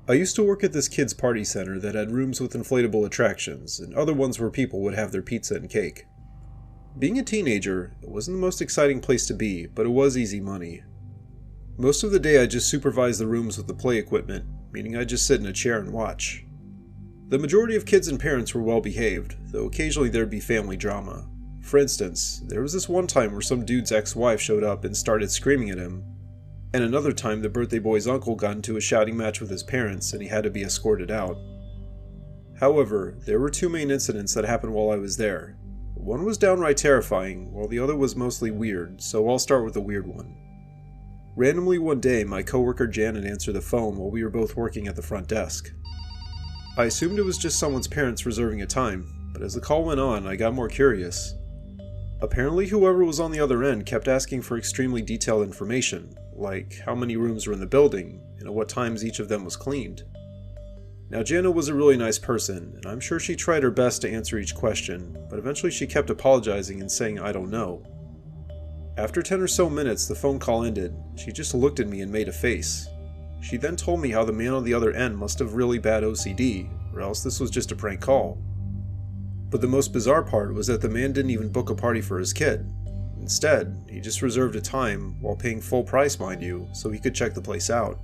I used to work at this kids' party center that had rooms with inflatable attractions, and other ones where people would have their pizza and cake. Being a teenager, it wasn't the most exciting place to be, but it was easy money. Most of the day I just supervised the rooms with the play equipment, meaning I'd just sit in a chair and watch. The majority of kids and parents were well behaved, though occasionally there'd be family drama. For instance, there was this one time where some dude's ex-wife showed up and started screaming at him, and another time the birthday boy's uncle got into a shouting match with his parents and he had to be escorted out. However, there were two main incidents that happened while I was there. One was downright terrifying, while the other was mostly weird, so I'll start with the weird one. Randomly one day, my coworker Janet answered the phone while we were both working at the front desk. I assumed it was just someone's parents reserving a time, but as the call went on, I got more curious. Apparently whoever was on the other end kept asking for extremely detailed information, like how many rooms were in the building, and at what times each of them was cleaned. Now Janet was a really nice person, and I'm sure she tried her best to answer each question, but eventually she kept apologizing and saying I don't know. After 10 or so minutes the phone call ended. She just looked at me and made a face. She then told me how the man on the other end must have really bad OCD, or else this was just a prank call. But the most bizarre part was that the man didn't even book a party for his kid. Instead, he just reserved a time, while paying full price mind you, so he could check the place out.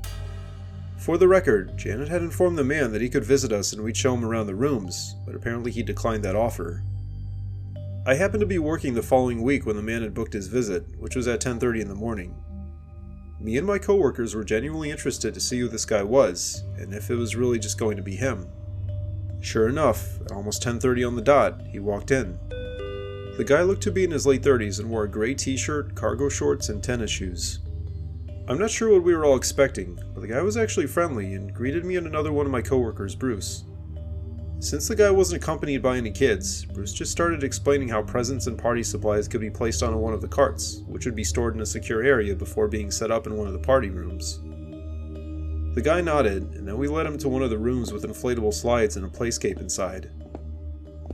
For the record, Janet had informed the man that he could visit us and we'd show him around the rooms, but apparently he declined that offer. I happened to be working the following week when the man had booked his visit, which was at 10:30 in the morning. Me and my coworkers were genuinely interested to see who this guy was, and if it was really just going to be him. Sure enough, at almost 10:30 on the dot, he walked in. The guy looked to be in his late 30s and wore a gray t-shirt, cargo shorts, and tennis shoes. I'm not sure what we were all expecting, but the guy was actually friendly and greeted me and another one of my coworkers, Bruce. Since the guy wasn't accompanied by any kids, Bruce just started explaining how presents and party supplies could be placed on one of the carts, which would be stored in a secure area before being set up in one of the party rooms. The guy nodded, and then we led him to one of the rooms with inflatable slides and a playscape inside.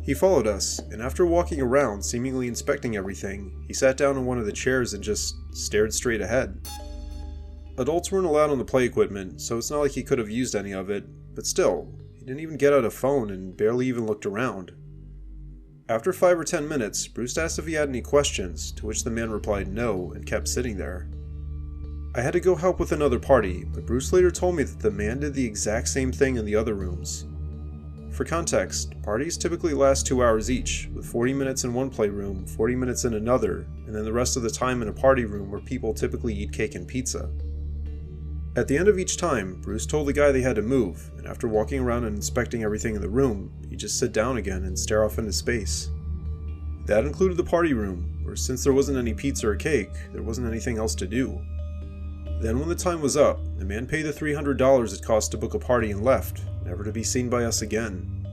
He followed us, and after walking around, seemingly inspecting everything, he sat down in one of the chairs and just stared straight ahead. Adults weren't allowed on the play equipment, so it's not like he could have used any of it, but still, he didn't even get out a phone and barely even looked around. After 5 or 10 minutes, Bruce asked if he had any questions, to which the man replied no and kept sitting there. I had to go help with another party, but Bruce later told me that the man did the exact same thing in the other rooms. For context, parties typically last 2 hours each, with 40 minutes in one playroom, 40 minutes in another, and then the rest of the time in a party room where people typically eat cake and pizza. At the end of each time, Bruce told the guy they had to move, and after walking around and inspecting everything in the room, he'd just sit down again and stare off into space. That included the party room, where since there wasn't any pizza or cake, there wasn't anything else to do. Then when the time was up, the man paid the $300 it cost to book a party and left, never to be seen by us again.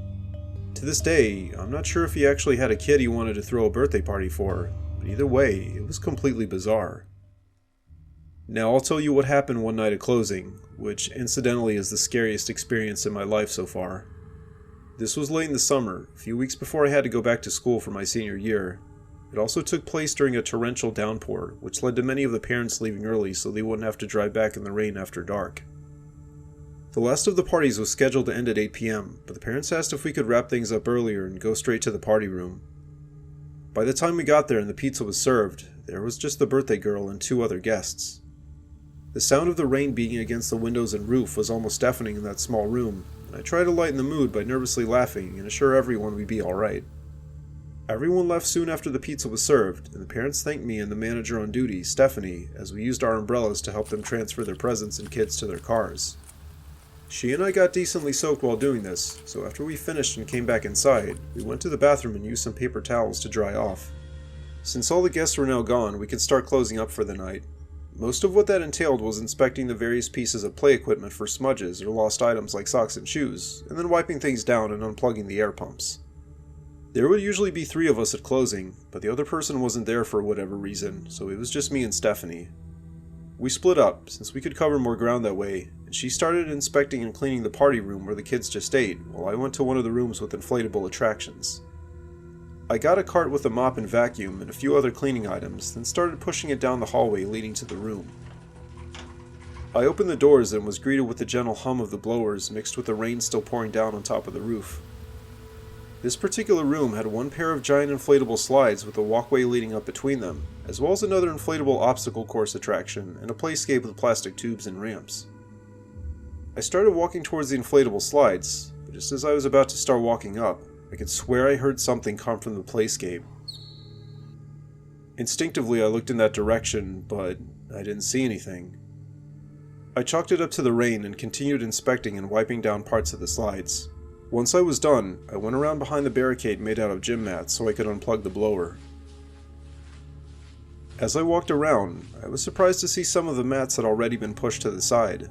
To this day, I'm not sure if he actually had a kid he wanted to throw a birthday party for, but either way, it was completely bizarre. Now I'll tell you what happened one night at closing, which incidentally is the scariest experience in my life so far. This was late in the summer, a few weeks before I had to go back to school for my senior year. It also took place during a torrential downpour, which led to many of the parents leaving early so they wouldn't have to drive back in the rain after dark. The last of the parties was scheduled to end at 8 p.m., but the parents asked if we could wrap things up earlier and go straight to the party room. By the time we got there and the pizza was served, there was just the birthday girl and 2 other guests. The sound of the rain beating against the windows and roof was almost deafening in that small room, and I tried to lighten the mood by nervously laughing and assure everyone we'd be alright. Everyone left soon after the pizza was served, and the parents thanked me and the manager on duty, Stephanie, as we used our umbrellas to help them transfer their presents and kids to their cars. She and I got decently soaked while doing this, so after we finished and came back inside, we went to the bathroom and used some paper towels to dry off. Since all the guests were now gone, we could start closing up for the night. Most of what that entailed was inspecting the various pieces of play equipment for smudges or lost items like socks and shoes, and then wiping things down and unplugging the air pumps. There would usually be 3 of us at closing, but the other person wasn't there for whatever reason, so it was just me and Stephanie. We split up, since we could cover more ground that way, and she started inspecting and cleaning the party room where the kids just ate, while I went to one of the rooms with inflatable attractions. I got a cart with a mop and vacuum and a few other cleaning items, then started pushing it down the hallway leading to the room. I opened the doors and was greeted with the gentle hum of the blowers mixed with the rain still pouring down on top of the roof. This particular room had one pair of giant inflatable slides with a walkway leading up between them, as well as another inflatable obstacle course attraction and a playscape with plastic tubes and ramps. I started walking towards the inflatable slides, but just as I was about to start walking up, I could swear I heard something come from the playscape. Instinctively I looked in that direction, but I didn't see anything. I chalked it up to the rain and continued inspecting and wiping down parts of the slides. Once I was done, I went around behind the barricade made out of gym mats so I could unplug the blower. As I walked around, I was surprised to see some of the mats had already been pushed to the side.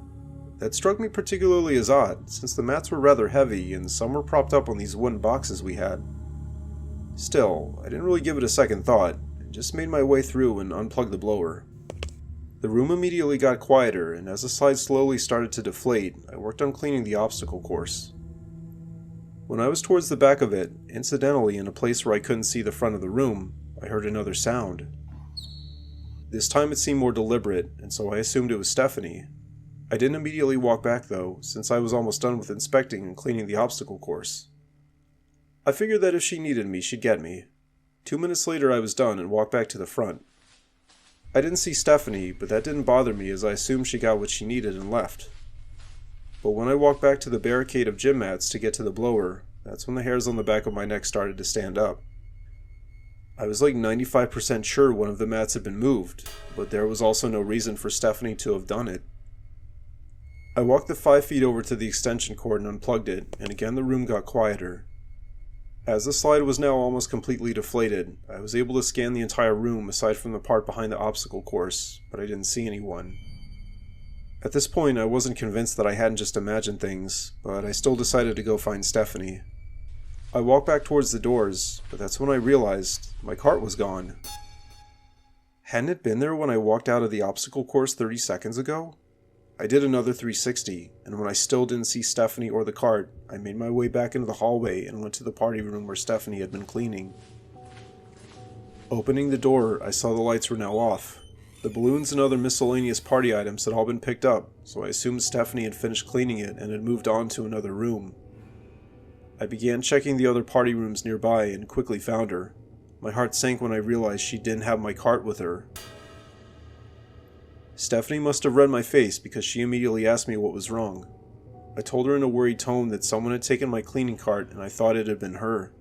That struck me particularly as odd, since the mats were rather heavy and some were propped up on these wooden boxes we had. Still, I didn't really give it a second thought, and just made my way through and unplugged the blower. The room immediately got quieter, and as the slide slowly started to deflate, I worked on cleaning the obstacle course. When I was towards the back of it, incidentally in a place where I couldn't see the front of the room, I heard another sound. This time it seemed more deliberate, and so I assumed it was Stephanie. I didn't immediately walk back though, since I was almost done with inspecting and cleaning the obstacle course. I figured that if she needed me, she'd get me. 2 minutes later I was done and walked back to the front. I didn't see Stephanie, but that didn't bother me as I assumed she got what she needed and left. But when I walked back to the barricade of gym mats to get to the blower, that's when the hairs on the back of my neck started to stand up. I was like 95% sure one of the mats had been moved, but there was also no reason for Stephanie to have done it. I walked the 5 feet over to the extension cord and unplugged it, and again the room got quieter. As the slide was now almost completely deflated, I was able to scan the entire room aside from the part behind the obstacle course, but I didn't see anyone. At this point, I wasn't convinced that I hadn't just imagined things, but I still decided to go find Stephanie. I walked back towards the doors, but that's when I realized my cart was gone. Hadn't it been there when I walked out of the obstacle course 30 seconds ago? I did another 360, and when I still didn't see Stephanie or the cart, I made my way back into the hallway and went to the party room where Stephanie had been cleaning. Opening the door, I saw the lights were now off. The balloons and other miscellaneous party items had all been picked up, so I assumed Stephanie had finished cleaning it and had moved on to another room. I began checking the other party rooms nearby and quickly found her. My heart sank when I realized she didn't have my cart with her. Stephanie must have read my face because she immediately asked me what was wrong. I told her in a worried tone that someone had taken my cleaning cart and I thought it had been her.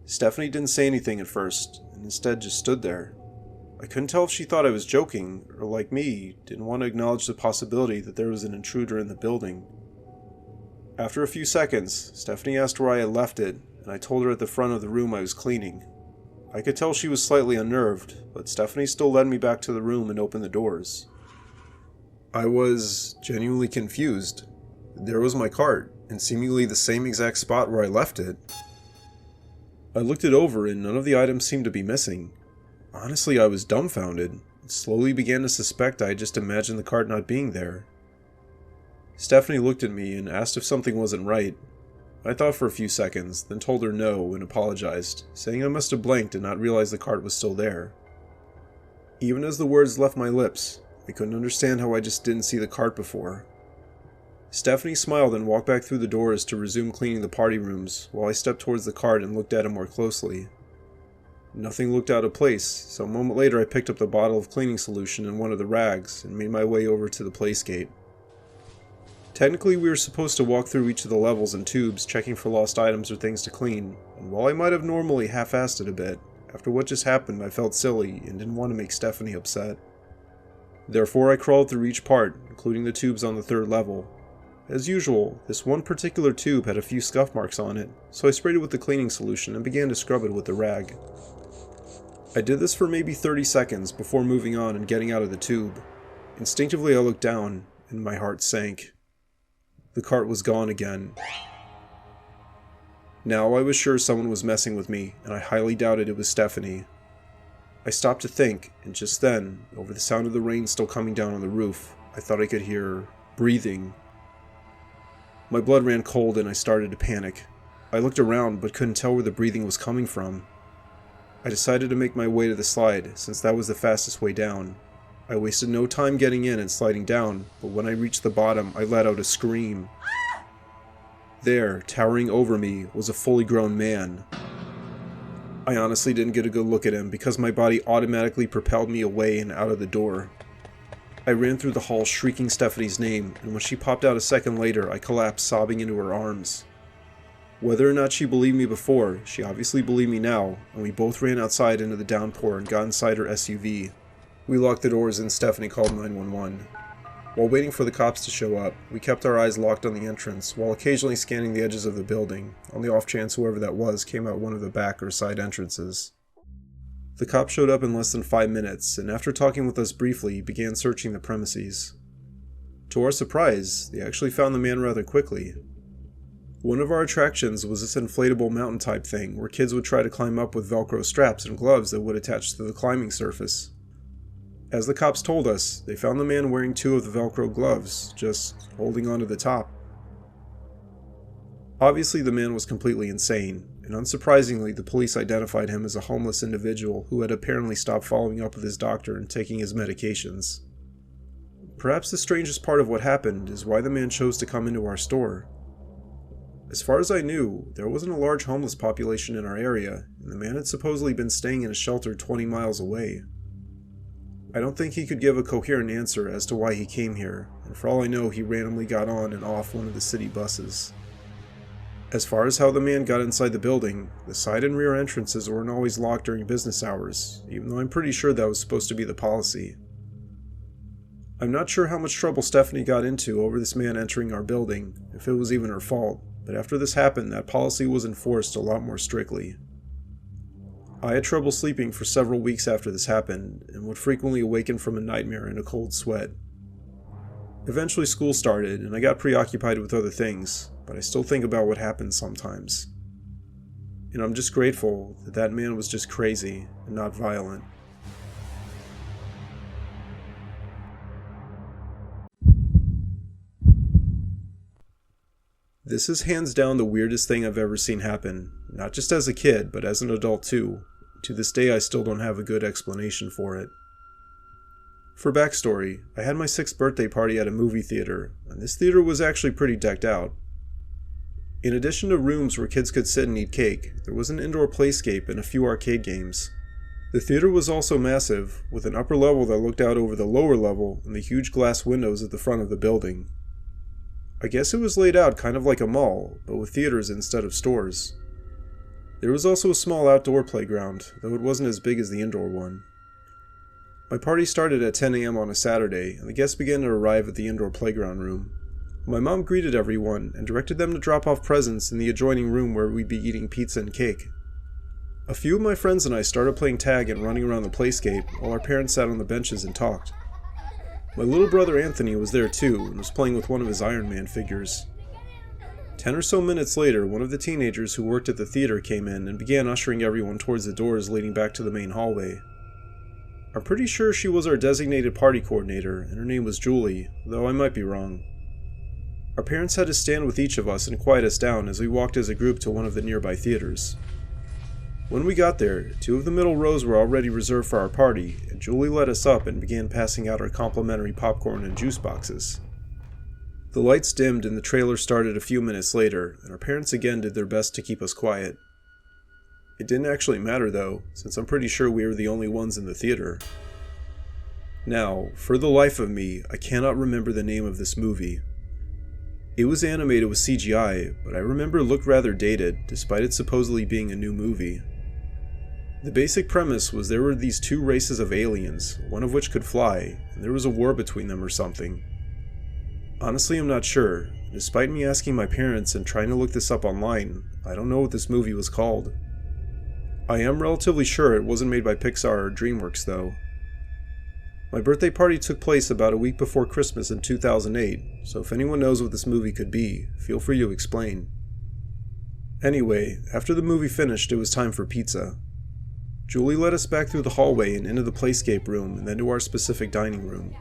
Stephanie didn't say anything at first, and instead just stood there. I couldn't tell if she thought I was joking, or like me, didn't want to acknowledge the possibility that there was an intruder in the building. After a few seconds, Stephanie asked where I had left it, and I told her at the front of the room I was cleaning. I could tell she was slightly unnerved, but Stephanie still led me back to the room and opened the doors. I was genuinely confused. There was my cart, in seemingly the same exact spot where I left it. I looked it over and none of the items seemed to be missing. Honestly, I was dumbfounded, and slowly began to suspect I had just imagined the cart not being there. Stephanie looked at me and asked if something wasn't right. I thought for a few seconds, then told her no and apologized, saying I must have blanked and not realized the cart was still there. Even as the words left my lips, I couldn't understand how I just didn't see the cart before. Stephanie smiled and walked back through the doors to resume cleaning the party rooms, while I stepped towards the cart and looked at it more closely. Nothing looked out of place, so a moment later I picked up the bottle of cleaning solution and one of the rags and made my way over to the playscape. Technically, we were supposed to walk through each of the levels and tubes, checking for lost items or things to clean, and while I might have normally half-assed it a bit, after what just happened I felt silly and didn't want to make Stephanie upset. Therefore I crawled through each part, including the tubes on the 3rd level. As usual, this one particular tube had a few scuff marks on it, so I sprayed it with the cleaning solution and began to scrub it with the rag. I did this for maybe 30 seconds before moving on and getting out of the tube. Instinctively I looked down, and my heart sank. The cart was gone again. Now I was sure someone was messing with me, and I highly doubted it was Stephanie. I stopped to think, and just then, over the sound of the rain still coming down on the roof, I thought I could hear breathing. My blood ran cold and I started to panic. I looked around but couldn't tell where the breathing was coming from. I decided to make my way to the slide, since that was the fastest way down. I wasted no time getting in and sliding down, but when I reached the bottom, I let out a scream. There, towering over me, was a fully grown man. I honestly didn't get a good look at him because my body automatically propelled me away and out of the door. I ran through the hall shrieking Stephanie's name, and when she popped out a second later, I collapsed sobbing into her arms. Whether or not she believed me before, she obviously believed me now, and we both ran outside into the downpour and got inside her SUV. We locked the doors and Stephanie called 911. While waiting for the cops to show up, we kept our eyes locked on the entrance while occasionally scanning the edges of the building, on the off chance whoever that was came out one of the back or side entrances. The cops showed up in less than 5 minutes, and after talking with us briefly, began searching the premises. To our surprise, they actually found the man rather quickly. One of our attractions was this inflatable mountain type thing where kids would try to climb up with Velcro straps and gloves that would attach to the climbing surface. As the cops told us, they found the man wearing 2 of the Velcro gloves, just holding onto the top. Obviously the man was completely insane, and unsurprisingly the police identified him as a homeless individual who had apparently stopped following up with his doctor and taking his medications. Perhaps the strangest part of what happened is why the man chose to come into our store. As far as I knew, there wasn't a large homeless population in our area, and the man had supposedly been staying in a shelter 20 miles away. I don't think he could give a coherent answer as to why he came here, and for all I know he randomly got on and off one of the city buses. As far as how the man got inside the building, the side and rear entrances weren't always locked during business hours, even though I'm pretty sure that was supposed to be the policy. I'm not sure how much trouble Stephanie got into over this man entering our building, if it was even her fault, but after this happened, that policy was enforced a lot more strictly. I had trouble sleeping for several weeks after this happened, and would frequently awaken from a nightmare in a cold sweat. Eventually school started, and I got preoccupied with other things, but I still think about what happened sometimes. And I'm just grateful that that man was just crazy and not violent. This is hands down the weirdest thing I've ever seen happen, not just as a kid, but as an adult too. To this day I still don't have a good explanation for it. For backstory, I had my 6th birthday party at a movie theater, and this theater was actually pretty decked out. In addition to rooms where kids could sit and eat cake, there was an indoor playscape and a few arcade games. The theater was also massive, with an upper level that looked out over the lower level and the huge glass windows at the front of the building. I guess it was laid out kind of like a mall, but with theaters instead of stores. There was also a small outdoor playground, though it wasn't as big as the indoor one. My party started at 10 a.m. on a Saturday, and the guests began to arrive at the indoor playground room. My mom greeted everyone and directed them to drop off presents in the adjoining room where we'd be eating pizza and cake. A few of my friends and I started playing tag and running around the playscape while our parents sat on the benches and talked. My little brother Anthony was there too and was playing with one of his Iron Man figures. 10 or so minutes later, one of the teenagers who worked at the theater came in and began ushering everyone towards the doors leading back to the main hallway. I'm pretty sure she was our designated party coordinator, and her name was Julie, though I might be wrong. Our parents had to stand with each of us and quiet us down as we walked as a group to one of the nearby theaters. When we got there, 2 of the middle rows were already reserved for our party, and Julie led us up and began passing out our complimentary popcorn and juice boxes. The lights dimmed and the trailer started a few minutes later, and our parents again did their best to keep us quiet. It didn't actually matter though, since I'm pretty sure we were the only ones in the theater. Now, for the life of me, I cannot remember the name of this movie. It was animated with CGI, but I remember it looked rather dated, despite it supposedly being a new movie. The basic premise was there were these 2 races of aliens, one of which could fly, and there was a war between them or something. Honestly, I'm not sure. Despite me asking my parents and trying to look this up online, I don't know what this movie was called. I am relatively sure it wasn't made by Pixar or DreamWorks though. My birthday party took place about a week before Christmas in 2008, so if anyone knows what this movie could be, feel free to explain. Anyway, after the movie finished, it was time for pizza. Julie led us back through the hallway and into the playscape room and then to our specific dining room.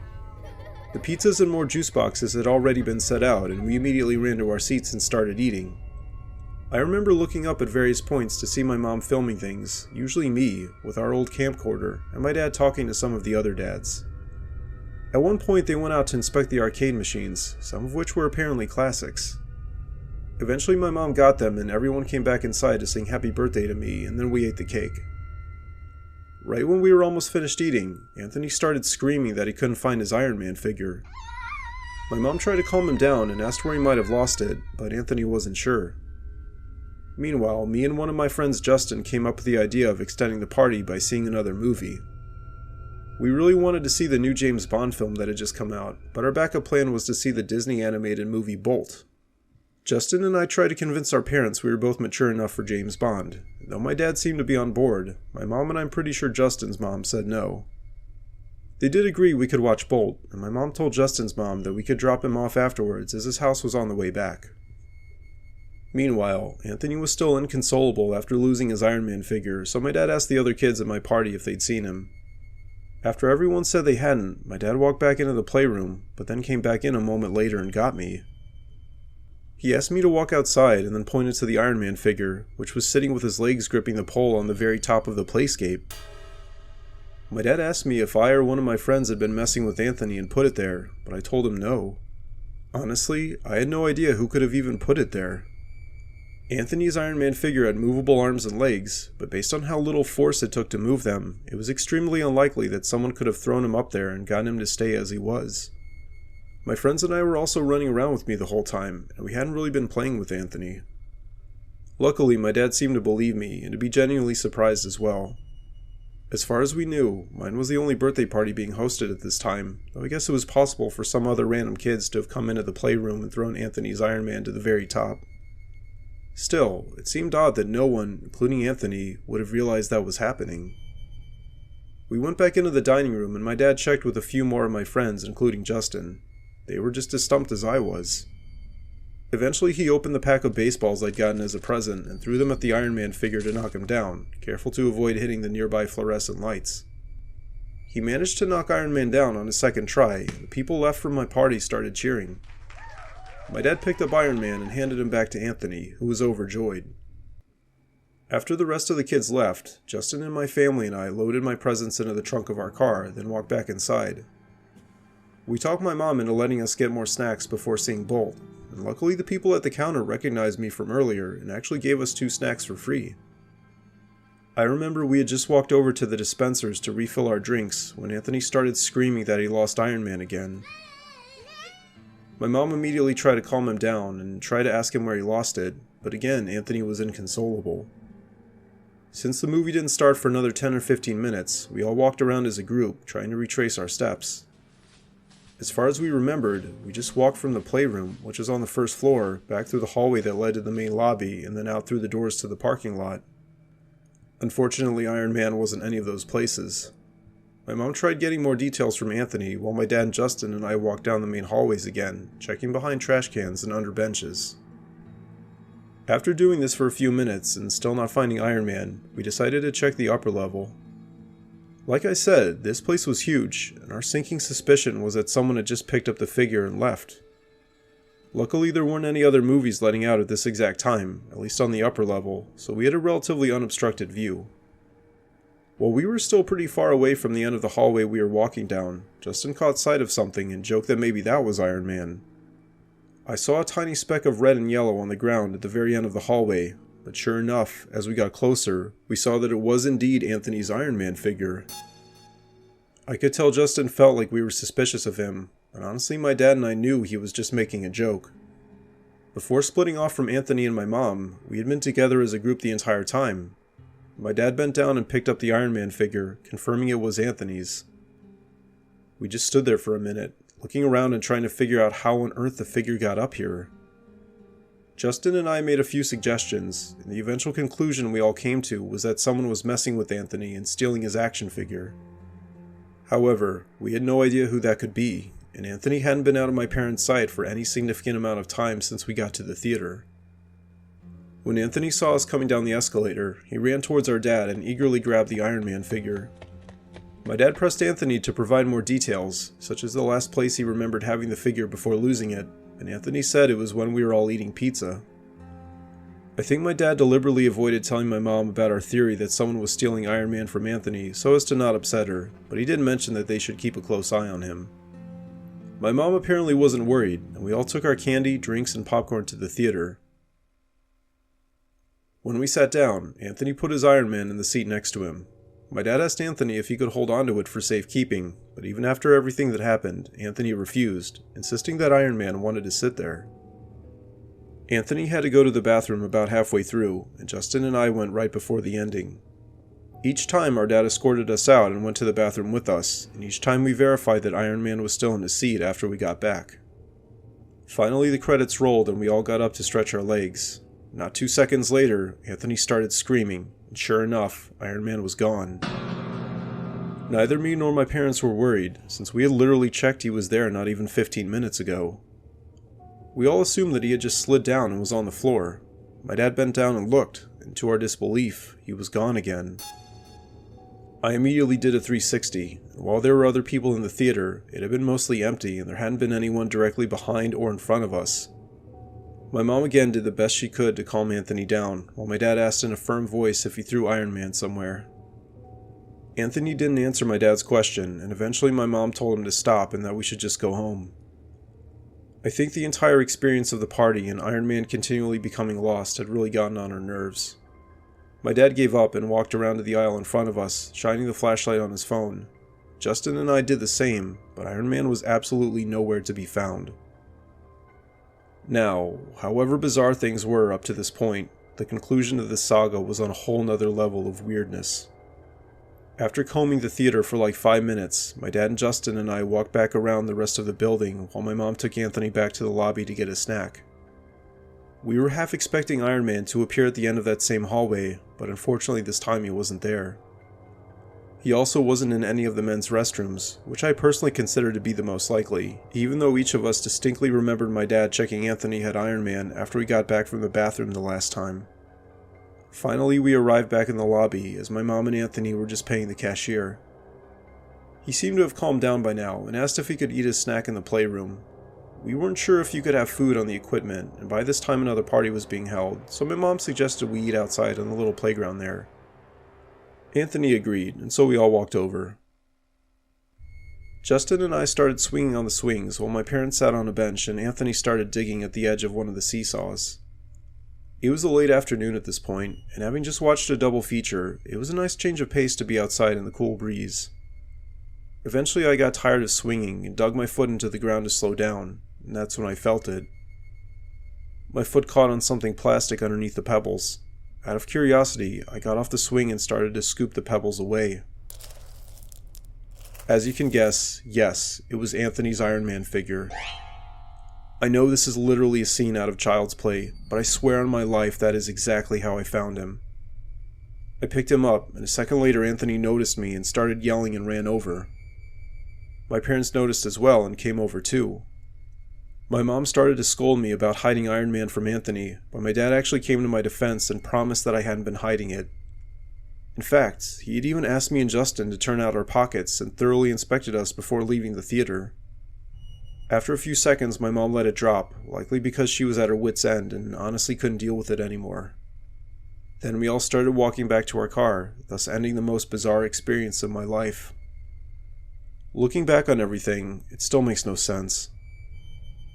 The pizzas and more juice boxes had already been set out, and we immediately ran to our seats and started eating. I remember looking up at various points to see my mom filming things, usually me, with our old camcorder, and my dad talking to some of the other dads. At one point they went out to inspect the arcade machines, some of which were apparently classics. Eventually my mom got them and everyone came back inside to sing happy birthday to me, and then we ate the cake. Right when we were almost finished eating, Anthony started screaming that he couldn't find his Iron Man figure. My mom tried to calm him down and asked where he might have lost it, but Anthony wasn't sure. Meanwhile, me and one of my friends Justin came up with the idea of extending the party by seeing another movie. We really wanted to see the new James Bond film that had just come out, but our backup plan was to see the Disney animated movie Bolt. Justin and I tried to convince our parents we were both mature enough for James Bond. Though my dad seemed to be on board, my mom and I'm pretty sure Justin's mom said no. They did agree we could watch Bolt, and my mom told Justin's mom that we could drop him off afterwards as his house was on the way back. Meanwhile, Anthony was still inconsolable after losing his Iron Man figure, so my dad asked the other kids at my party if they'd seen him. After everyone said they hadn't, my dad walked back into the playroom, but then came back in a moment later and got me. He asked me to walk outside and then pointed to the Iron Man figure, which was sitting with his legs gripping the pole on the very top of the playscape. My dad asked me if I or one of my friends had been messing with Anthony and put it there, but I told him no. Honestly, I had no idea who could have even put it there. Anthony's Iron Man figure had movable arms and legs, but based on how little force it took to move them, it was extremely unlikely that someone could have thrown him up there and gotten him to stay as he was. My friends and I were also running around with me the whole time, and we hadn't really been playing with Anthony. Luckily, my dad seemed to believe me, and to be genuinely surprised as well. As far as we knew, mine was the only birthday party being hosted at this time, though I guess it was possible for some other random kids to have come into the playroom and thrown Anthony's Iron Man to the very top. Still, it seemed odd that no one, including Anthony, would have realized that was happening. We went back into the dining room and my dad checked with a few more of my friends, including Justin. They were just as stumped as I was. Eventually he opened the pack of baseballs I'd gotten as a present and threw them at the Iron Man figure to knock him down, careful to avoid hitting the nearby fluorescent lights. He managed to knock Iron Man down on his second try, and the people left from my party started cheering. My dad picked up Iron Man and handed him back to Anthony, who was overjoyed. After the rest of the kids left, Justin and my family and I loaded my presents into the trunk of our car, then walked back inside. We talked my mom into letting us get more snacks before seeing Bolt, and luckily the people at the counter recognized me from earlier and actually gave us 2 snacks for free. I remember we had just walked over to the dispensers to refill our drinks when Anthony started screaming that he lost Iron Man again. My mom immediately tried to calm him down and tried to ask him where he lost it, but again Anthony was inconsolable. Since the movie didn't start for another 10 or 15 minutes, we all walked around as a group, trying to retrace our steps. As far as we remembered, we just walked from the playroom, which was on the first floor, back through the hallway that led to the main lobby, and then out through the doors to the parking lot. Unfortunately, Iron Man wasn't any of those places. My mom tried getting more details from Anthony, while my dad and Justin and I walked down the main hallways again, checking behind trash cans and under benches. After doing this for a few minutes and still not finding Iron Man, we decided to check the upper level. Like I said, this place was huge, and our sinking suspicion was that someone had just picked up the figure and left. Luckily there weren't any other movies letting out at this exact time, at least on the upper level, so we had a relatively unobstructed view. While we were still pretty far away from the end of the hallway we were walking down, Justin caught sight of something and joked that maybe that was Iron Man. I saw a tiny speck of red and yellow on the ground at the very end of the hallway, but sure enough, as we got closer, we saw that it was indeed Anthony's Iron Man figure. I could tell Justin felt like we were suspicious of him, and honestly my dad and I knew he was just making a joke. Before splitting off from Anthony and my mom, we had been together as a group the entire time. My dad bent down and picked up the Iron Man figure, confirming it was Anthony's. We just stood there for a minute, looking around and trying to figure out how on earth the figure got up here. Justin and I made a few suggestions, and the eventual conclusion we all came to was that someone was messing with Anthony and stealing his action figure. However, we had no idea who that could be, and Anthony hadn't been out of my parents' sight for any significant amount of time since we got to the theater. When Anthony saw us coming down the escalator, he ran towards our dad and eagerly grabbed the Iron Man figure. My dad pressed Anthony to provide more details, such as the last place he remembered having the figure before losing it, and Anthony said it was when we were all eating pizza. I think my dad deliberately avoided telling my mom about our theory that someone was stealing Iron Man from Anthony so as to not upset her, but he did mention that they should keep a close eye on him. My mom apparently wasn't worried, and we all took our candy, drinks, and popcorn to the theater. When we sat down, Anthony put his Iron Man in the seat next to him. My dad asked Anthony if he could hold on to it for safekeeping, but even after everything that happened, Anthony refused, insisting that Iron Man wanted to sit there. Anthony had to go to the bathroom about halfway through, and Justin and I went right before the ending. Each time our dad escorted us out and went to the bathroom with us, and each time we verified that Iron Man was still in his seat after we got back. Finally the credits rolled and we all got up to stretch our legs. Not 2 seconds later, Anthony started screaming, and sure enough, Iron Man was gone. Neither me nor my parents were worried, since we had literally checked he was there not even 15 minutes ago. We all assumed that he had just slid down and was on the floor. My dad bent down and looked, and to our disbelief, he was gone again. I immediately did a 360, and while there were other people in the theater, it had been mostly empty and there hadn't been anyone directly behind or in front of us. My mom again did the best she could to calm Anthony down, while my dad asked in a firm voice if he threw Iron Man somewhere. Anthony didn't answer my dad's question, and eventually my mom told him to stop and that we should just go home. I think the entire experience of the party and Iron Man continually becoming lost had really gotten on our nerves. My dad gave up and walked around to the aisle in front of us, shining the flashlight on his phone. Justin and I did the same, but Iron Man was absolutely nowhere to be found. Now, however bizarre things were up to this point, the conclusion of this saga was on a whole nother level of weirdness. After combing the theater for like 5 minutes, my dad and Justin and I walked back around the rest of the building while my mom took Anthony back to the lobby to get a snack. We were half expecting Iron Man to appear at the end of that same hallway, but unfortunately this time he wasn't there. He also wasn't in any of the men's restrooms, which I personally consider to be the most likely, even though each of us distinctly remembered my dad checking Anthony had Iron Man after we got back from the bathroom the last time. Finally we arrived back in the lobby as my mom and Anthony were just paying the cashier. He seemed to have calmed down by now and asked if he could eat his snack in the playroom. We weren't sure if you could have food on the equipment, and by this time another party was being held, so my mom suggested we eat outside on the little playground there. Anthony agreed, and so we all walked over. Justin and I started swinging on the swings while my parents sat on a bench and Anthony started digging at the edge of one of the seesaws. It was a late afternoon at this point, and having just watched a double feature, it was a nice change of pace to be outside in the cool breeze. Eventually I got tired of swinging and dug my foot into the ground to slow down, and that's when I felt it. My foot caught on something plastic underneath the pebbles. Out of curiosity, I got off the swing and started to scoop the pebbles away. As you can guess, yes, it was Anthony's Iron Man figure. I know this is literally a scene out of Child's Play, but I swear on my life that is exactly how I found him. I picked him up, and a second later Anthony noticed me and started yelling and ran over. My parents noticed as well and came over too. My mom started to scold me about hiding Iron Man from Anthony, but my dad actually came to my defense and promised that I hadn't been hiding it. In fact, he had even asked me and Justin to turn out our pockets and thoroughly inspected us before leaving the theater. After a few seconds, my mom let it drop, likely because she was at her wit's end and honestly couldn't deal with it anymore. Then we all started walking back to our car, thus ending the most bizarre experience of my life. Looking back on everything, it still makes no sense.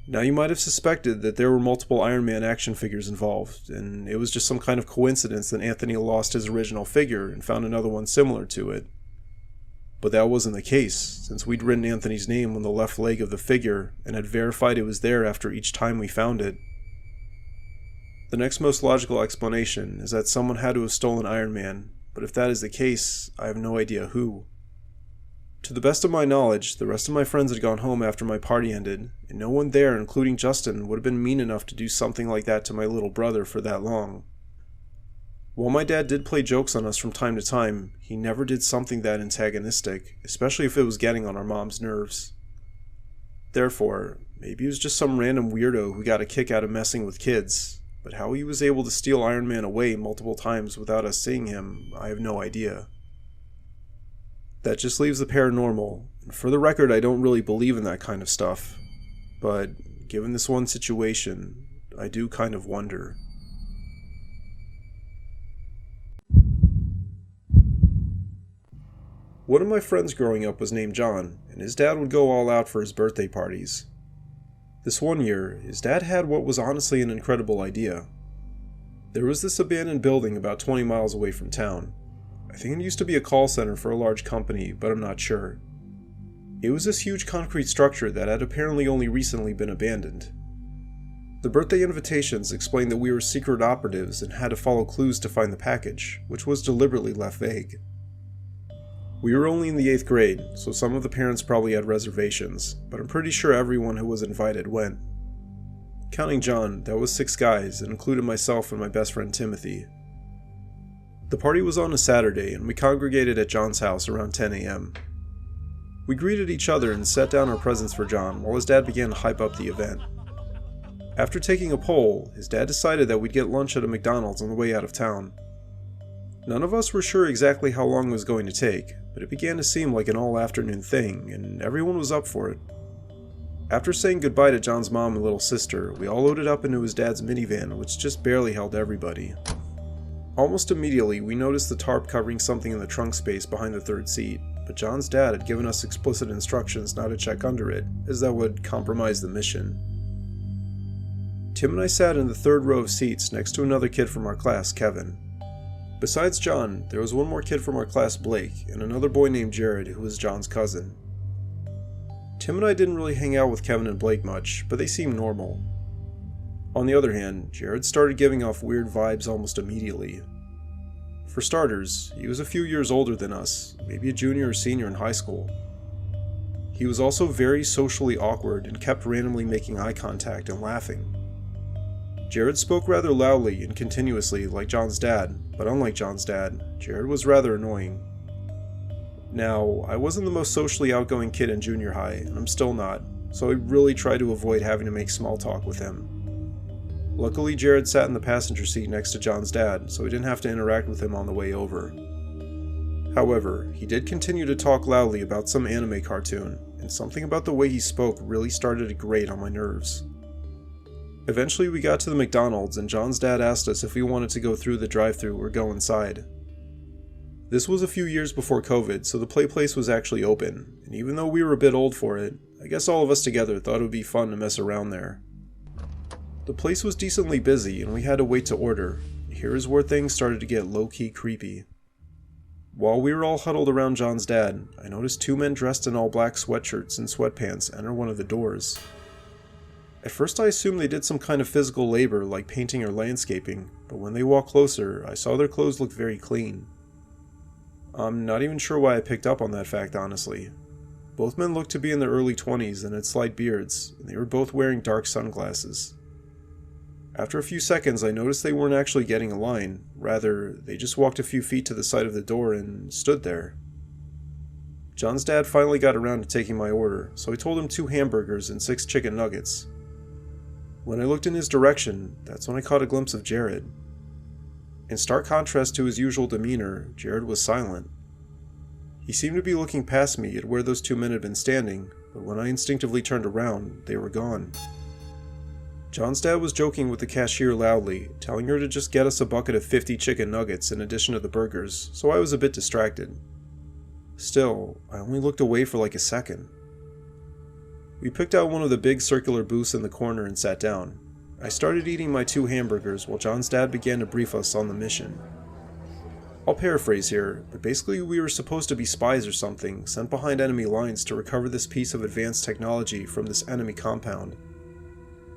Now you might have suspected that there were multiple Iron Man action figures involved, and it was just some kind of coincidence that Anthony lost his original figure and found another one similar to it. But that wasn't the case, since we'd written Anthony's name on the left leg of the figure and had verified it was there after each time we found it. The next most logical explanation is that someone had to have stolen Iron Man, but if that is the case, I have no idea who. To the best of my knowledge, the rest of my friends had gone home after my party ended, and no one there, including Justin, would have been mean enough to do something like that to my little brother for that long. While my dad did play jokes on us from time to time, he never did something that antagonistic, especially if it was getting on our mom's nerves. Therefore, maybe it was just some random weirdo who got a kick out of messing with kids, but how he was able to steal Iron Man away multiple times without us seeing him, I have no idea. That just leaves the paranormal, and for the record I don't really believe in that kind of stuff, but given this one situation, I do kind of wonder. One of my friends growing up was named John, and his dad would go all out for his birthday parties. This one year, his dad had what was honestly an incredible idea. There was this abandoned building about 20 miles away from town. I think it used to be a call center for a large company, but I'm not sure. It was this huge concrete structure that had apparently only recently been abandoned. The birthday invitations explained that we were secret operatives and had to follow clues to find the package, which was deliberately left vague. We were only in the 8th grade, so some of the parents probably had reservations, but I'm pretty sure everyone who was invited went. Counting John, that was 6 guys, and included myself and my best friend Timothy. The party was on a Saturday, and we congregated at John's house around 10 a.m. We greeted each other and set down our presents for John while his dad began to hype up the event. After taking a poll, his dad decided that we'd get lunch at a McDonald's on the way out of town. None of us were sure exactly how long it was going to take, but it began to seem like an all-afternoon thing, and everyone was up for it. After saying goodbye to John's mom and little sister, we all loaded up into his dad's minivan, which just barely held everybody. Almost immediately, we noticed the tarp covering something in the trunk space behind the 3rd seat, but John's dad had given us explicit instructions not to check under it, as that would compromise the mission. Tim and I sat in the 3rd row of seats next to another kid from our class, Kevin. Besides John, there was one more kid from our class, Blake, and another boy named Jared, who was John's cousin. Tim and I didn't really hang out with Kevin and Blake much, but they seemed normal. On the other hand, Jared started giving off weird vibes almost immediately. For starters, he was a few years older than us, maybe a junior or senior in high school. He was also very socially awkward and kept randomly making eye contact and laughing. Jared spoke rather loudly and continuously like John's dad, but unlike John's dad, Jared was rather annoying. Now, I wasn't the most socially outgoing kid in junior high, and I'm still not, so I really tried to avoid having to make small talk with him. Luckily, Jared sat in the passenger seat next to John's dad, so I didn't have to interact with him on the way over. However, he did continue to talk loudly about some anime cartoon, and something about the way he spoke really started to grate on my nerves. Eventually we got to the McDonald's and John's dad asked us if we wanted to go through the drive-thru or go inside. This was a few years before COVID, so the play place was actually open, and even though we were a bit old for it, I guess all of us together thought it would be fun to mess around there. The place was decently busy and we had to wait to order. Here is where things started to get low-key creepy. While we were all huddled around John's dad, I noticed 2 men dressed in all black sweatshirts and sweatpants enter one of the doors. At first I assumed they did some kind of physical labor like painting or landscaping, but when they walked closer, I saw their clothes look very clean. I'm not even sure why I picked up on that fact, honestly. Both men looked to be in their early 20s and had slight beards, and they were both wearing dark sunglasses. After a few seconds, I noticed they weren't actually getting a line, rather, they just walked a few feet to the side of the door and stood there. John's dad finally got around to taking my order, so I told him 2 hamburgers and 6 chicken nuggets. When I looked in his direction, that's when I caught a glimpse of Jared. In stark contrast to his usual demeanor, Jared was silent. He seemed to be looking past me at where those 2 men had been standing, but when I instinctively turned around, they were gone. John's dad was joking with the cashier loudly, telling her to just get us a bucket of 50 chicken nuggets in addition to the burgers, so I was a bit distracted. Still, I only looked away for like a second. We picked out one of the big circular booths in the corner and sat down. I started eating my 2 hamburgers while John's dad began to brief us on the mission. I'll paraphrase here, but basically we were supposed to be spies or something, sent behind enemy lines to recover this piece of advanced technology from this enemy compound.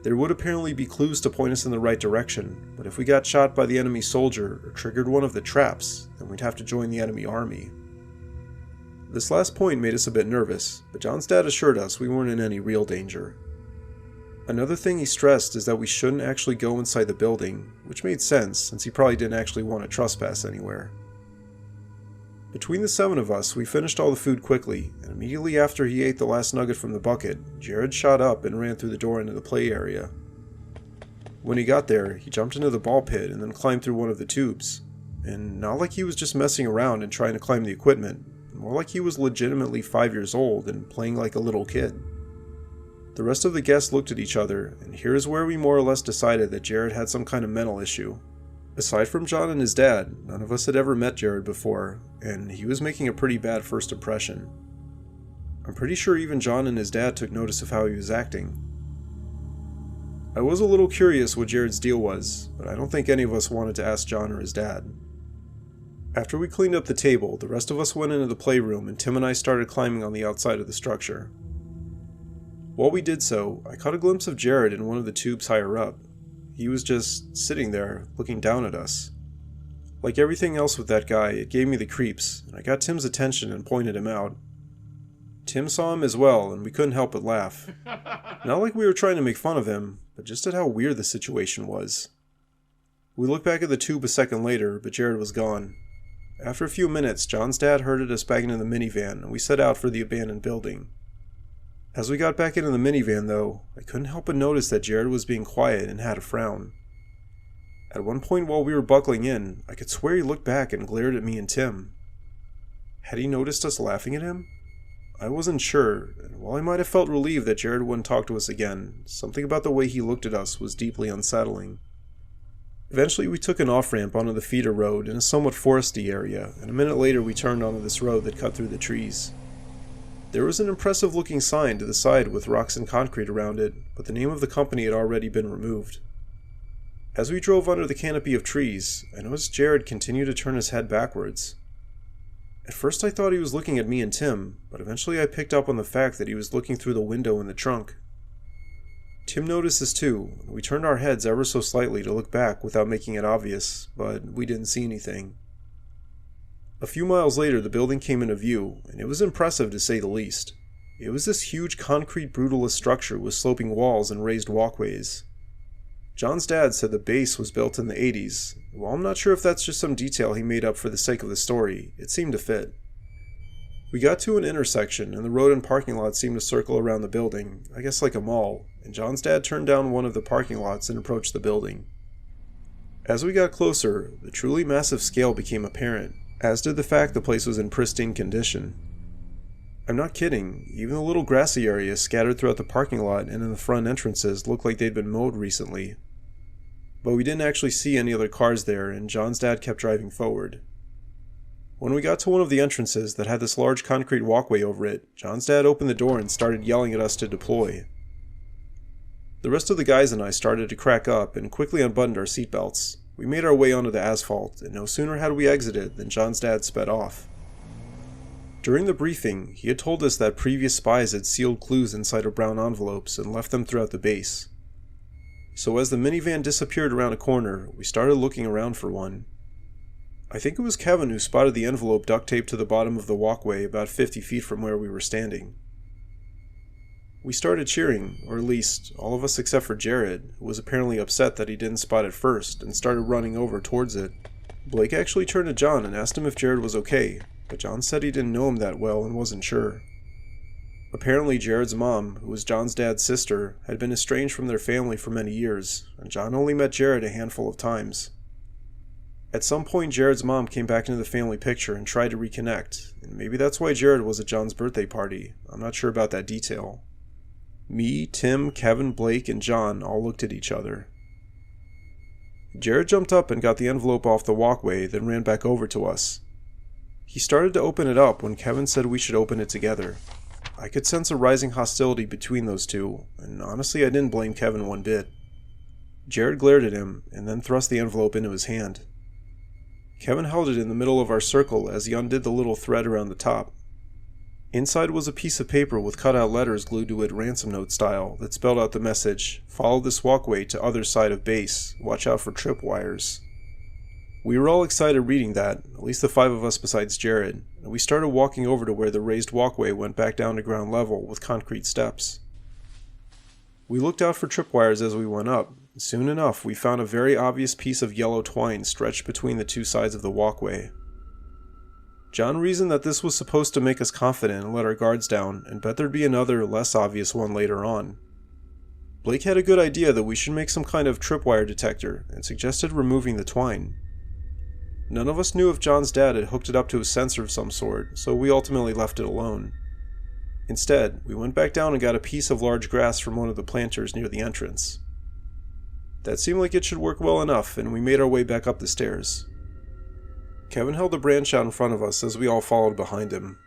There would apparently be clues to point us in the right direction, but if we got shot by the enemy soldier or triggered one of the traps, then we'd have to join the enemy army. This last point made us a bit nervous, but John's dad assured us we weren't in any real danger. Another thing he stressed is that we shouldn't actually go inside the building, which made sense since he probably didn't actually want to trespass anywhere. Between the 7 of us, we finished all the food quickly, and immediately after he ate the last nugget from the bucket, Jared shot up and ran through the door into the play area. When he got there, he jumped into the ball pit and then climbed through one of the tubes. And not like he was just messing around and trying to climb the equipment, more like he was legitimately 5 years old and playing like a little kid. The rest of the guests looked at each other, and here is where we more or less decided that Jared had some kind of mental issue. Aside from John and his dad, none of us had ever met Jared before, and he was making a pretty bad first impression. I'm pretty sure even John and his dad took notice of how he was acting. I was a little curious what Jared's deal was, but I don't think any of us wanted to ask John or his dad. After we cleaned up the table, the rest of us went into the playroom and Tim and I started climbing on the outside of the structure. While we did so, I caught a glimpse of Jared in one of the tubes higher up. He was just sitting there, looking down at us. Like everything else with that guy, it gave me the creeps, and I got Tim's attention and pointed him out. Tim saw him as well, and we couldn't help but laugh. Not like we were trying to make fun of him, but just at how weird the situation was. We looked back at the tube a second later, but Jared was gone. After a few minutes, John's dad herded us back into the minivan, and we set out for the abandoned building. As we got back into the minivan, though, I couldn't help but notice that Jared was being quiet and had a frown. At one point while we were buckling in, I could swear he looked back and glared at me and Tim. Had he noticed us laughing at him? I wasn't sure, and while I might have felt relieved that Jared wouldn't talk to us again, something about the way he looked at us was deeply unsettling. Eventually we took an off-ramp onto the feeder road in a somewhat foresty area, and a minute later we turned onto this road that cut through the trees. There was an impressive-looking sign to the side with rocks and concrete around it, but the name of the company had already been removed. As we drove under the canopy of trees, I noticed Jared continue to turn his head backwards. At first I thought he was looking at me and Tim, but eventually I picked up on the fact that he was looking through the window in the trunk. Tim noticed this too, and we turned our heads ever so slightly to look back without making it obvious, but we didn't see anything. A few miles later the building came into view, and it was impressive to say the least. It was this huge concrete brutalist structure with sloping walls and raised walkways. John's dad said the base was built in the 80s. While I'm not sure if that's just some detail he made up for the sake of the story, it seemed to fit. We got to an intersection, and the road and parking lot seemed to circle around the building, I guess like a mall, and John's dad turned down one of the parking lots and approached the building. As we got closer, the truly massive scale became apparent, as did the fact the place was in pristine condition. I'm not kidding, even the little grassy areas scattered throughout the parking lot and in the front entrances looked like they'd been mowed recently. But we didn't actually see any other cars there, and John's dad kept driving forward. When we got to one of the entrances that had this large concrete walkway over it, John's dad opened the door and started yelling at us to deploy. The rest of the guys and I started to crack up and quickly unbuttoned our seatbelts. We made our way onto the asphalt, and no sooner had we exited than John's dad sped off. During the briefing, he had told us that previous spies had sealed clues inside of brown envelopes and left them throughout the base. So as the minivan disappeared around a corner, we started looking around for one. I think it was Kevin who spotted the envelope duct taped to the bottom of the walkway about 50 feet from where we were standing. We started cheering, or at least, all of us except for Jared, who was apparently upset that he didn't spot it first and started running over towards it. Blake actually turned to John and asked him if Jared was okay, but John said he didn't know him that well and wasn't sure. Apparently Jared's mom, who was John's dad's sister, had been estranged from their family for many years, and John only met Jared a handful of times. At some point Jared's mom came back into the family picture and tried to reconnect, and maybe that's why Jared was at John's birthday party. I'm not sure about that detail. Me, Tim, Kevin, Blake, and John all looked at each other. Jared jumped up and got the envelope off the walkway, then ran back over to us. He started to open it up when Kevin said we should open it together. I could sense a rising hostility between those two, and honestly I didn't blame Kevin one bit. Jared glared at him, and then thrust the envelope into his hand. Kevin held it in the middle of our circle as he undid the little thread around the top. Inside was a piece of paper with cut-out letters glued to it ransom note style that spelled out the message, "Follow this walkway to other side of base. Watch out for tripwires." We were all excited reading that, at least the 5 of us besides Jared, and we started walking over to where the raised walkway went back down to ground level with concrete steps. We looked out for tripwires as we went up. Soon enough, we found a very obvious piece of yellow twine stretched between the 2 sides of the walkway. John reasoned that this was supposed to make us confident and let our guards down, and bet there'd be another, less obvious one later on. Blake had a good idea that we should make some kind of tripwire detector, and suggested removing the twine. None of us knew if John's dad had hooked it up to a sensor of some sort, so we ultimately left it alone. Instead, we went back down and got a piece of large grass from one of the planters near the entrance. That seemed like it should work well enough, and we made our way back up the stairs. Kevin held a branch out in front of us as we all followed behind him.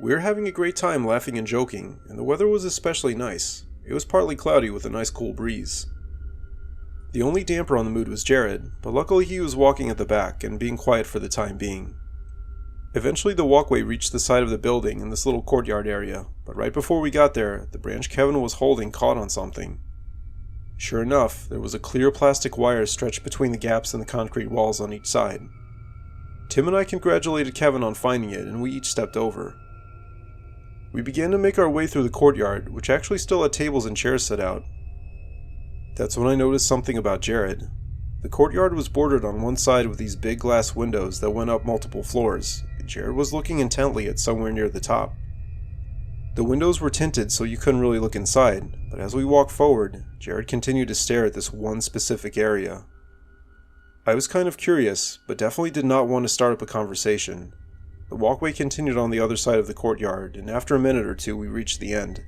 We were having a great time laughing and joking, and the weather was especially nice. It was partly cloudy with a nice cool breeze. The only damper on the mood was Jared, but luckily he was walking at the back and being quiet for the time being. Eventually the walkway reached the side of the building in this little courtyard area, but right before we got there, the branch Kevin was holding caught on something. Sure enough, there was a clear plastic wire stretched between the gaps in the concrete walls on each side. Tim and I congratulated Kevin on finding it, and we each stepped over. We began to make our way through the courtyard, which actually still had tables and chairs set out. That's when I noticed something about Jared. The courtyard was bordered on one side with these big glass windows that went up multiple floors, and Jared was looking intently at somewhere near the top. The windows were tinted so you couldn't really look inside, but as we walked forward, Jared continued to stare at this one specific area. I was kind of curious, but definitely did not want to start up a conversation. The walkway continued on the other side of the courtyard, and after a minute or two we reached the end.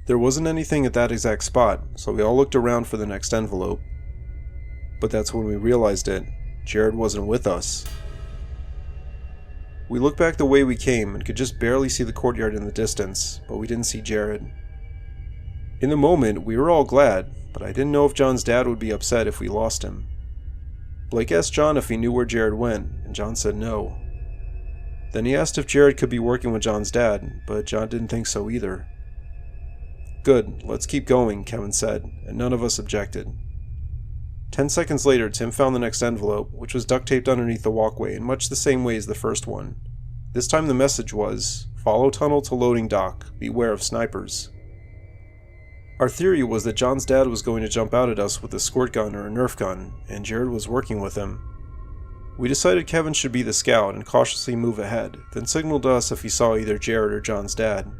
There wasn't anything at that exact spot, so we all looked around for the next envelope. But that's when we realized it. Jared wasn't with us. We looked back the way we came and could just barely see the courtyard in the distance, but we didn't see Jared. In the moment, we were all glad, but I didn't know if John's dad would be upset if we lost him. Blake asked John if he knew where Jared went, and John said no. Then he asked if Jared could be working with John's dad, but John didn't think so either. Good, let's keep going, Kevin said, and none of us objected. 10 seconds later, Tim found the next envelope, which was duct taped underneath the walkway in much the same way as the first one. This time the message was, "Follow tunnel to loading dock, beware of snipers." Our theory was that John's dad was going to jump out at us with a squirt gun or a Nerf gun, and Jared was working with him. We decided Kevin should be the scout and cautiously move ahead, then signaled to us if he saw either Jared or John's dad.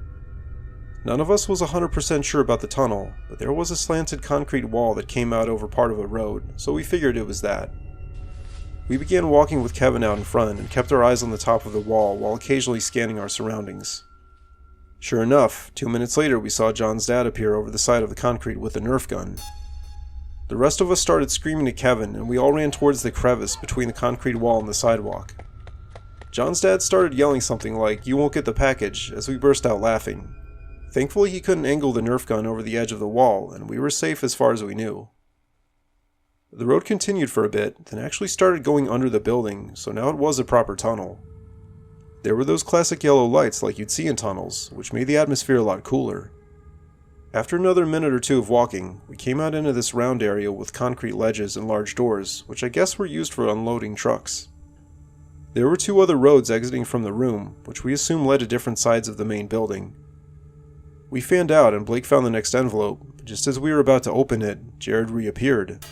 None of us was 100% sure about the tunnel, but there was a slanted concrete wall that came out over part of a road, so we figured it was that. We began walking with Kevin out in front and kept our eyes on the top of the wall while occasionally scanning our surroundings. Sure enough, 2 minutes later we saw John's dad appear over the side of the concrete with a Nerf gun. The rest of us started screaming at Kevin, and we all ran towards the crevice between the concrete wall and the sidewalk. John's dad started yelling something like, "You won't get the package," as we burst out laughing. Thankfully he couldn't angle the Nerf gun over the edge of the wall, and we were safe as far as we knew. The road continued for a bit, then actually started going under the building, so now it was a proper tunnel. There were those classic yellow lights like you'd see in tunnels, which made the atmosphere a lot cooler. After another minute or two of walking, we came out into this round area with concrete ledges and large doors, which I guess were used for unloading trucks. There were 2 other roads exiting from the room, which we assumed led to different sides of the main building. We fanned out and Blake found the next envelope, but just as we were about to open it, Jared reappeared.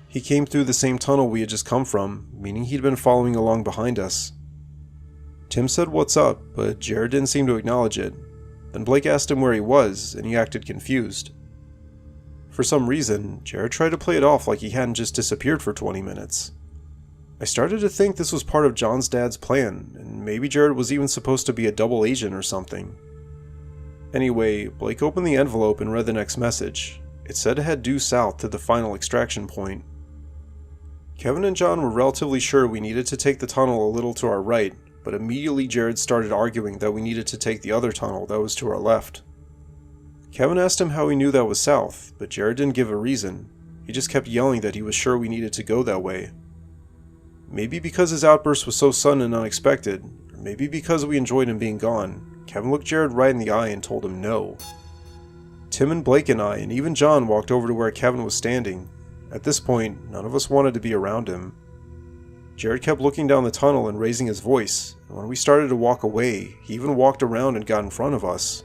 He came through the same tunnel we had just come from, meaning he'd been following along behind us. Tim said what's up, but Jared didn't seem to acknowledge it. Then Blake asked him where he was, and he acted confused. For some reason, Jared tried to play it off like he hadn't just disappeared for 20 minutes. I started to think this was part of John's dad's plan, and maybe Jared was even supposed to be a double agent or something. Anyway, Blake opened the envelope and read the next message. It said to head due south to the final extraction point. Kevin and John were relatively sure we needed to take the tunnel a little to our right, but immediately Jared started arguing that we needed to take the other tunnel that was to our left. Kevin asked him how he knew that was south, but Jared didn't give a reason. He just kept yelling that he was sure we needed to go that way. Maybe because his outburst was so sudden and unexpected, or maybe because we enjoyed him being gone, Kevin looked Jared right in the eye and told him no. Tim and Blake and I, and even John, walked over to where Kevin was standing. At this point, none of us wanted to be around him. Jared kept looking down the tunnel and raising his voice, and when we started to walk away, he even walked around and got in front of us.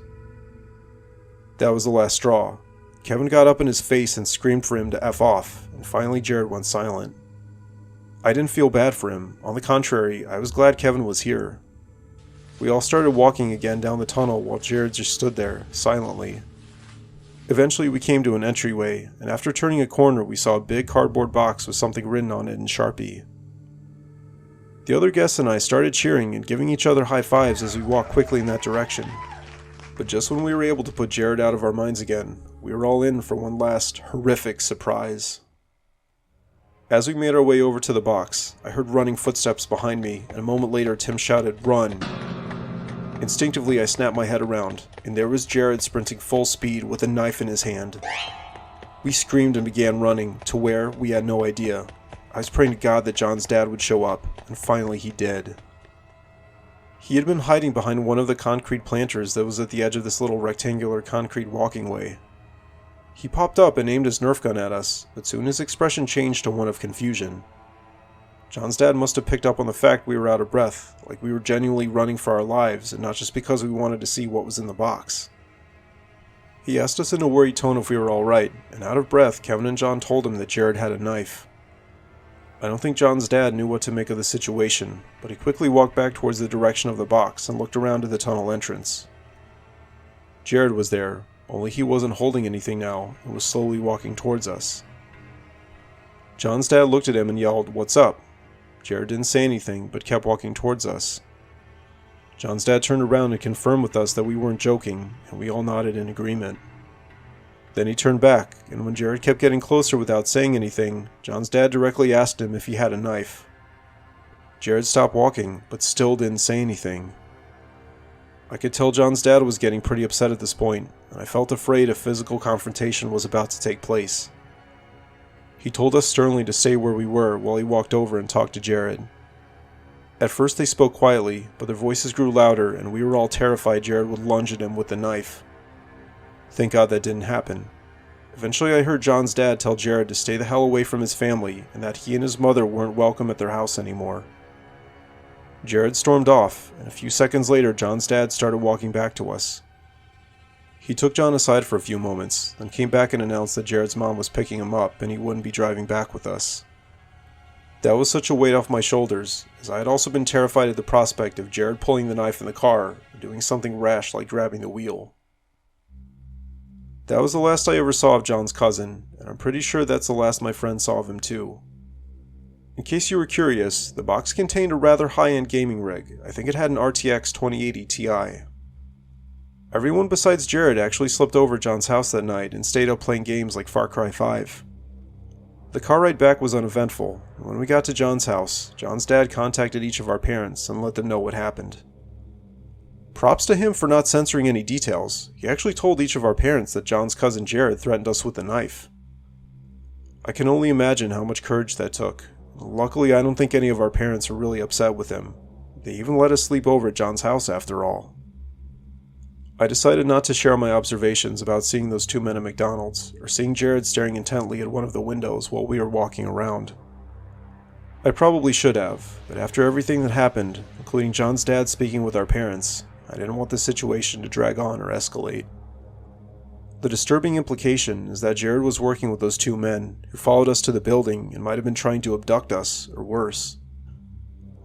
That was the last straw. Kevin got up in his face and screamed for him to F off, and finally Jared went silent. I didn't feel bad for him. On the contrary, I was glad Kevin was here. We all started walking again down the tunnel while Jared just stood there, silently. Eventually we came to an entryway, and after turning a corner we saw a big cardboard box with something written on it in Sharpie. The other guests and I started cheering and giving each other high fives as we walked quickly in that direction. But just when we were able to put Jared out of our minds again, we were all in for one last horrific surprise. As we made our way over to the box, I heard running footsteps behind me, and a moment later Tim shouted, "Run!" Instinctively I snapped my head around, and there was Jared sprinting full speed with a knife in his hand. We screamed and began running, to where, we had no idea. I was praying to God that John's dad would show up, and finally he did. He had been hiding behind one of the concrete planters that was at the edge of this little rectangular concrete walking way. He popped up and aimed his Nerf gun at us, but soon his expression changed to one of confusion. John's dad must have picked up on the fact we were out of breath, like we were genuinely running for our lives and not just because we wanted to see what was in the box. He asked us in a worried tone if we were alright, and out of breath, Kevin and John told him that Jared had a knife. I don't think John's dad knew what to make of the situation, but he quickly walked back towards the direction of the box and looked around to the tunnel entrance. Jared was there, only he wasn't holding anything now and was slowly walking towards us. John's dad looked at him and yelled, "What's up?" Jared didn't say anything, but kept walking towards us. John's dad turned around and confirmed with us that we weren't joking, and we all nodded in agreement. Then he turned back, and when Jared kept getting closer without saying anything, John's dad directly asked him if he had a knife. Jared stopped walking, but still didn't say anything. I could tell John's dad was getting pretty upset at this point, and I felt afraid a physical confrontation was about to take place. He told us sternly to stay where we were while he walked over and talked to Jared. At first they spoke quietly, but their voices grew louder and we were all terrified Jared would lunge at him with the knife. Thank God that didn't happen. Eventually I heard John's dad tell Jared to stay the hell away from his family and that he and his mother weren't welcome at their house anymore. Jared stormed off, and a few seconds later John's dad started walking back to us. He took John aside for a few moments, then came back and announced that Jared's mom was picking him up and he wouldn't be driving back with us. That was such a weight off my shoulders, as I had also been terrified at the prospect of Jared pulling the knife in the car or doing something rash like grabbing the wheel. That was the last I ever saw of John's cousin, and I'm pretty sure that's the last my friend saw of him too. In case you were curious, the box contained a rather high-end gaming rig. I think it had an RTX 2080 Ti. Everyone besides Jared actually slept over at John's house that night and stayed up playing games like Far Cry 5. The car ride back was uneventful, and when we got to John's house, John's dad contacted each of our parents and let them know what happened. Props to him for not censoring any details. He actually told each of our parents that John's cousin Jared threatened us with a knife. I can only imagine how much courage that took. Luckily, I don't think any of our parents were really upset with him. They even let us sleep over at John's house after all. I decided not to share my observations about seeing those two men at McDonald's, or seeing Jared staring intently at one of the windows while we were walking around. I probably should have, but after everything that happened, including John's dad speaking with our parents, I didn't want the situation to drag on or escalate. The disturbing implication is that Jared was working with those two men who followed us to the building and might have been trying to abduct us, or worse.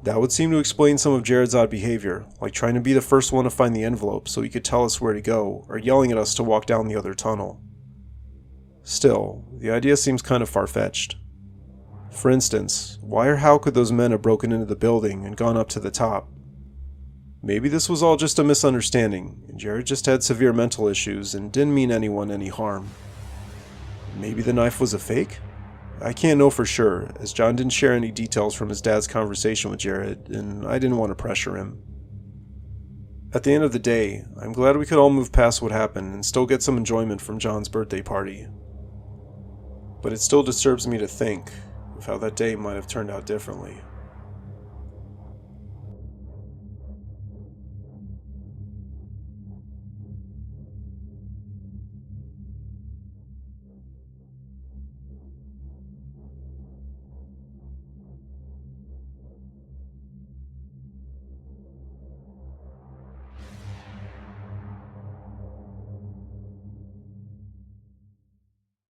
That would seem to explain some of Jared's odd behavior, like trying to be the first one to find the envelope so he could tell us where to go, or yelling at us to walk down the other tunnel. Still, the idea seems kind of far-fetched. For instance, why or how could those men have broken into the building and gone up to the top? Maybe this was all just a misunderstanding, and Jared just had severe mental issues and didn't mean anyone any harm. Maybe the knife was a fake? I can't know for sure, as John didn't share any details from his dad's conversation with Jared, and I didn't want to pressure him. At the end of the day, I'm glad we could all move past what happened and still get some enjoyment from John's birthday party. But it still disturbs me to think of how that day might have turned out differently.